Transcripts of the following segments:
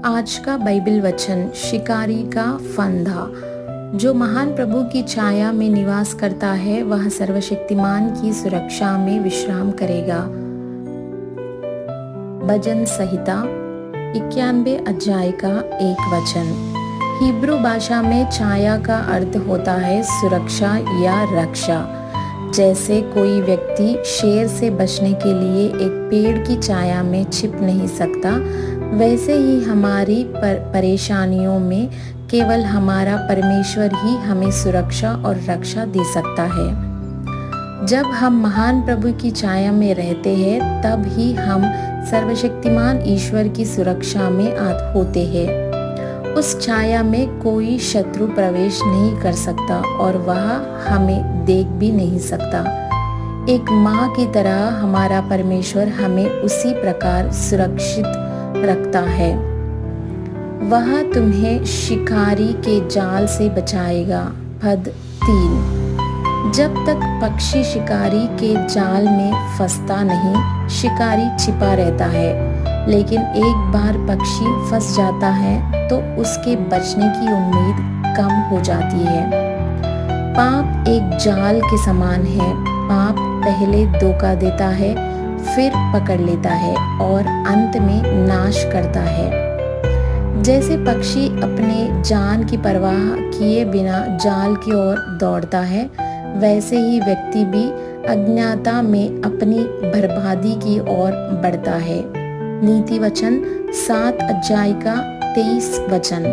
आज का बाइबल वचन शिकारी का फंदा। जो महान प्रभु की छाया में निवास करता है वह सर्वशक्तिमान की सुरक्षा में विश्राम करेगा। भजन संहिता 91 अध्याय का 1 वचन। हिब्रू भाषा में छाया का अर्थ होता है सुरक्षा या रक्षा। जैसे कोई व्यक्ति शेर से बचने के लिए एक पेड़ की छाया में छिप नहीं सकता, वैसे ही हमारी परेशानियों में केवल हमारा परमेश्वर ही हमें सुरक्षा और रक्षा दे सकता है। जब हम महान प्रभु की छाया में रहते हैं तब ही हम सर्वशक्तिमान ईश्वर की सुरक्षा में होते हैं। उस छाया में कोई शत्रु प्रवेश नहीं कर सकता और वह हमें देख भी नहीं सकता। एक माँ की तरह हमारा परमेश्वर हमें उसी प्रकार सुरक्षित रखता है। वह तुम्हें शिकारी के जाल से बचाएगा। पद 3। जब तक पक्षी शिकारी के जाल में फंसता नहीं, शिकारी छिपा रहता है। लेकिन एक बार पक्षी फंस जाता है तो उसके बचने की उम्मीद कम हो जाती है। पाप एक जाल के समान है। पाप पहले धोखा देता है, फिर पकड़ लेता है और अंत में नाश करता है। जैसे पक्षी अपने जान की परवाह किए बिना जाल की ओर दौड़ता है, वैसे ही व्यक्ति भी अज्ञानता में अपनी बर्बादी की ओर बढ़ता है। नीति वचन 7 अध्याय का 23 वचन।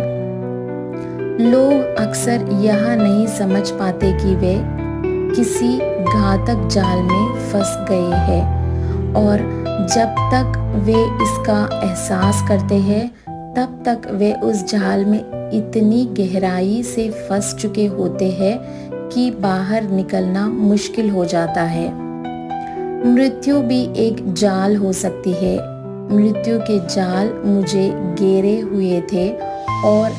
लोग अक्सर यह नहीं समझ पाते कि वे किसी घातक जाल में फंस गए हैं, और जब तक वे इसका एहसास करते हैं तब तक वे उस जाल में इतनी गहराई से फंस चुके होते हैं कि बाहर निकलना मुश्किल हो जाता है। मृत्यु भी एक जाल हो सकती है। मृत्यु के जाल मुझे घेरे हुए थे और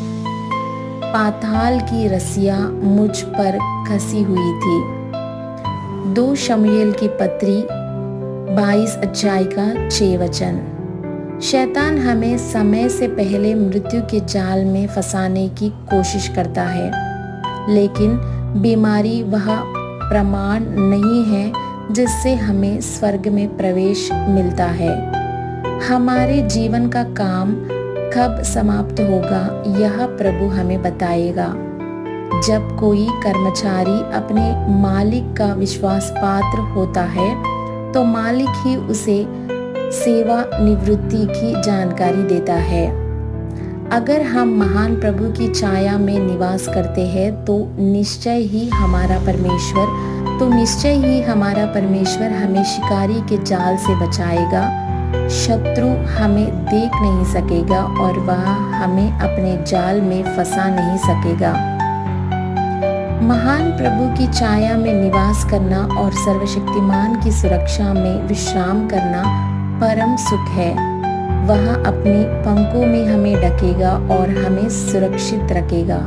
पाताल की रस्सियां मुझ पर कसी हुई थी। 2 शमूएल की पत्री 22 अध्याय का 6 वचन। शैतान हमें समय से पहले मृत्यु के जाल में फंसाने की कोशिश करता है, लेकिन बीमारी वह प्रमाण नहीं है जिससे हमें स्वर्ग में प्रवेश मिलता है। हमारे जीवन का काम कब समाप्त होगा यह प्रभु हमें बताएगा। जब कोई कर्मचारी अपने मालिक का विश्वास पात्र होता है तो मालिक ही उसे सेवा निवृत्ति की जानकारी देता है। अगर हम महान प्रभु की छाया में निवास करते हैं तो निश्चय ही हमारा परमेश्वर हमें शिकारी के जाल से बचाएगा। शत्रु हमें देख नहीं सकेगा और वह हमें अपने जाल में फंसा नहीं सकेगा। महान प्रभु की छाया में निवास करना और सर्वशक्तिमान की सुरक्षा में विश्राम करना परम सुख है। वह अपनी पंखों में हमें ढकेगा और हमें सुरक्षित रखेगा।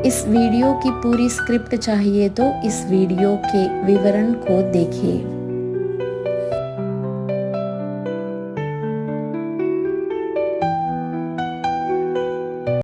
इस वीडियो की पूरी स्क्रिप्ट चाहिए तो इस वीडियो के विवरण को देखिए।